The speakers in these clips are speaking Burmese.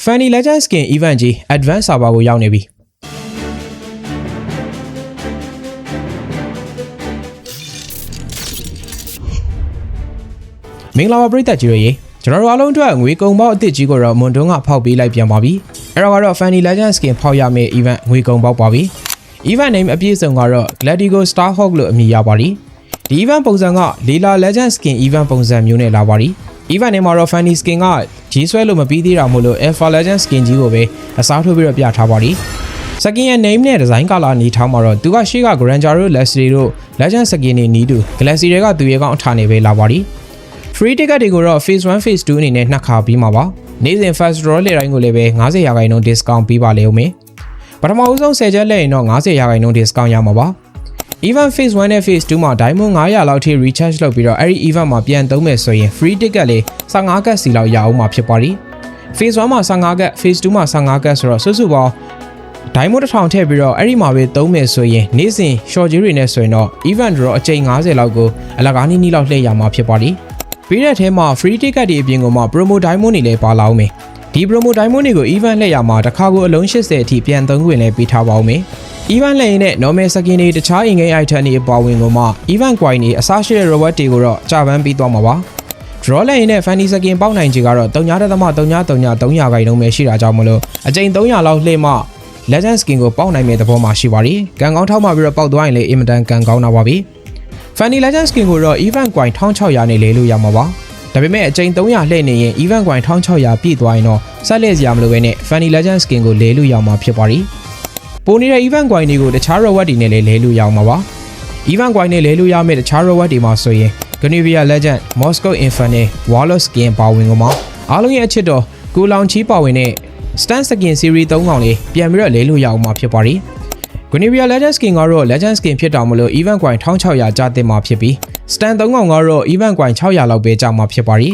Fanny Legend Skin Event ကြီး Advanced Server ကိုရောက်နေပြီမင်္ဂလာပါပရိသတ်ကြီးတွေကျွန်တော်တို့အားလုံးအတွက်ငွေကုန်ပေါက်အသစ်ကြီးကိုတော့မွန်တွန်းကဖောက်ပေးလိုက်ပြန်ပါပြီအဲ့တော့ Fanny Legend Skin ဖောက်ရမယ့် event ငွေကုန်ပေါက်ပါပြီ event name အပြည့်စုံကတော့ Gladigo Starhawk လို့အမည်ရပါသည်ဒီ event ပုံစံက Lela Legend Skin event ပုံစံမျိုးနဲ့လာပါသည် event ထဲမှာတော့ Fanny Skin ကကြီးဆွဲလို့မပြီးသေးတာမို့လို့ Alpha Legend Skin ကြီးကိုပဲအစားထိုးပြီးတော့ပြထားပါသည် Skin ရဲ့ name နဲ့ design color နေထားမှာတော့သူကရှေ့က Granger တို့ Leslie တို့ Legend Skin တွေနီးတူ Galaxy တွေကသူရဲ့ကောင်အထာနေပဲလာပါသည် Free ticket တွေကိုတော့ Phase 1 Phase 2အနေနဲ့နှစ်ခါပြီးမှာပါနေ့စဉ် First Draw လေတိုင်းကိုလည်းပဲ 50% discount ပေးပါလေဦးမယ်ပထမဦးဆုံး10ချက်လဲရင်တော့ 50% discount ရမှာပါ Event Phase 1နဲ့ Phase 2မှာ Diamond 900လောက်ထိ recharge လုပ်ပြီးတော့အဲ့ဒီ event မှာပြန်သုံးမယ်ဆိုရင် Free ticket လေး15ကတ်စီလောက်ရအောင်မှာဖြစ်ပါသည် Phase 1မှာ15ကတ် Phase 2မှာ15ကတ်ဆိုတော့စုစုပေါင်း Diamond 1000ထည့်ပြီးတော့အဲ့ဒီမှာပဲသုံးမယ်ဆိုရင်နေ့စဉ် short ကြီးတွေနဲ့ဆိုရင်တော့ Event Draw အချိန်50လောက်ကိုအလကားနီးလောက်လှည့်ရမှာဖြစ်ပါသည်ပြီးတဲ့ထဲမှာ free ticket တွေအပြင်ကမှ promo diamond တွေလည်းပါလာအောင်မယ်ဒီ promo diamond တွေကို event လှည့်ရမှာတစ်ခါကိုအလုံး80အထိပြန်သုံးခွင့်လည်းပေးထားပါအောင်မယ် event လှည့်ရင်နဲ့ normal skin တွေတခြား in-game item တွေအပါဝင်ကမှ event coin တွေအစားရှိတဲ့ reward တွေကိုတော့ကြာပန်းပေးသွားမှာပါ draw လှည့်ရင်နဲ့ fanny skin ပေါက်နိုင်ခြေကတော့ 3.333ပဲရှိတာကြောင့်မလို့အကြိမ်300လောက်လှည့်မှ legend skin ကိုပေါက်နိုင်မယ့်သဘောမှာရှိပါတယ်ကံကောင်းထောက်မှပြီးတော့ပေါက်သွားရင်လည်းအင်မတန်ကံကောင်းတာပါပဲFanny Legend Skin ကိုတော့ event coin 1600နဲ့လဲလို့ရမှာပါဒါပေမဲ့အကြိမ်300လှည့်နေရင် event coin 1600ပြည့်သွားရင်တော့ဆက်လက်စရာမလိုပဲနဲ့ Fanny Legend Skin ကိုလဲလို့ရမှာဖြစ်ပါသည်ပိုနေတဲ့ event coin တွေကိုတခြား reward တွေနဲ့လဲလို့ရမှာပါ event coin နဲ့လဲလို့ရမယ့်တခြား reward တွေမှာဆိုရင် Gunivia Legend Moscow Infinite Warlock Skin ပါဝင်ကမှာအားလုံးရဲ့အချစ်တော်ကိုလောင်ချီပါဝင်တဲ့ Stand Skin Series 3ကောင်လေးပြန်ပြီးတော့လဲလို့ရအောင်မှာဖြစ်ပါသည်Gunivia Legend Skin ကတော့ Legend Skin ဖြစ်တာမလို့ event coin 1600ကျတင်မှာဖြစ်ပြီး stand 3ကောင်ကတော့ event coin 600လောက်ပဲကျမှာဖြစ်ပါရီ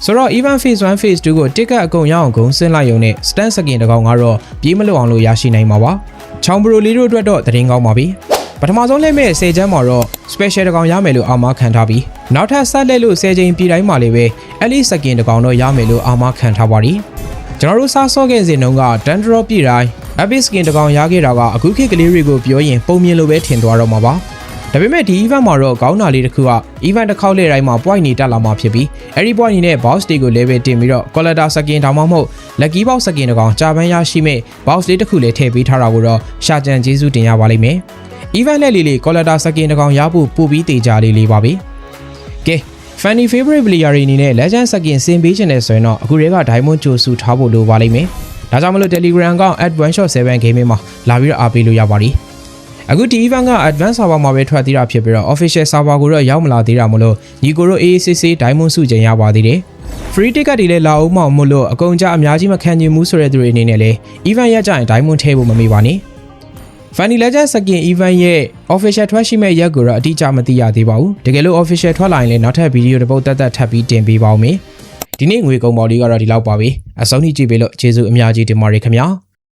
ဆိုတော့ event phase 1 phase 2ကို ticket အကုန်ရအောင်ဂုံးဆင်းလိုက်ရုံနဲ့ stand skin တစ်ကောင်ကတော့ပြေးမလွတ်အောင်လို့ရရှိနိုင်မှာပါချောင်းဘရိုလေးတို့အတွက်တော့သတင်းကောင်းပါပြီပထမဆုံးလက်မဲ့10ချမ်းမှာတော့ special တစ်ကောင်ရမယ်လို့အာမခံထားပြီးနောက်ထပ်ဆက်လက်လို့10ချိန်ပြည်တိုင်းမှာလည်းပဲ elite skin တစ်ကောင်တော့ရမယ်လို့အာမခံထားပါရီကျွန်တော်တို့စားစောခဲ့စဉ်တုန်းက Dandrop ပြည်တိုင်း Epic Skin တစ်ကောင်ရခဲ့တာကအခုခေတ်ကလေးတွေကိုပြောရင်ပုံမြင်လိုပဲထင်သွားတော့မှာပါဒါပေမဲ့ဒီ event မှာတော့ကောင်းတာလေးတစ်ခုက event တစ်ခေါက်လေတိုင်းမှာ point နေတက်လာမှာဖြစ်ပြီးအဲ့ဒီ point နဲ့ boss တွေကို level တင်ပြီးတော့ collector skin ဒါမှမဟုတ် lucky box skin တစ်ကောင်ကြာပန်းရရှိမဲ့ box လေးတစ်ခုလည်းထည့်ပေးထားတာကိုတော့ရှာကြံကျေးဇူးတင်ရပါလိမ့်မယ် event လက်လေး collector skin တစ်ကောင်ရဖို့ပို့ပြီးတေချာလေးပါပဲကဲ Fanny favorite player တွေအနေနဲ့ legend skin ဆင်ပေးချင်တယ်ဆိုရင်တော့အခုတည်းက diamond ကြိုစုထားဖို့လိုပါလိမ့်မယ်ဒါကြောင့်မလို့ Telegram ကောင် @1shot7 gaming မှာလာပြီးတော့အားပေးလို့ရပါတယ်အခုဒီ event က advanced server မှာပဲထွက်သေးတာဖြစ်ပြီးတော့ official server ကိုတော့ရောက်မလာသေးတာမလို့ညီကိုတို့ AACC diamond စုချိန်ရပါသေးတယ် free ticket တွေလည်းလာအောင်မလို့အကုန်ကြအများကြီးမခံချင်ဘူးဆိုတဲ့သူတွေအနေနဲ့လည်း event ရကြရင် diamond ထည့်ဖို့မမေ့ပါနဲ့ Fanny Legend Skin event ရဲ့ official ထွက်ရှိမဲ့ရက်ကိုတော့အတိအကျမသိရသေးပါဘူးတကယ်လို့ official ထွက်လာရင်လည်းနောက်ထပ်ဗီဒီယိုတစ်ပုဒ်တက်ထပ်ပြီးတင်ပေးပါဦးမယ်ဒီနေ့ငွေကုန်ပေါလေးကတော့ဒီလောက်ပါပဲအဆုံးထိကြည့်ပေးလို့ကျေးဇူးအများကြီးတင်ပါတယ်ခင်ဗျာ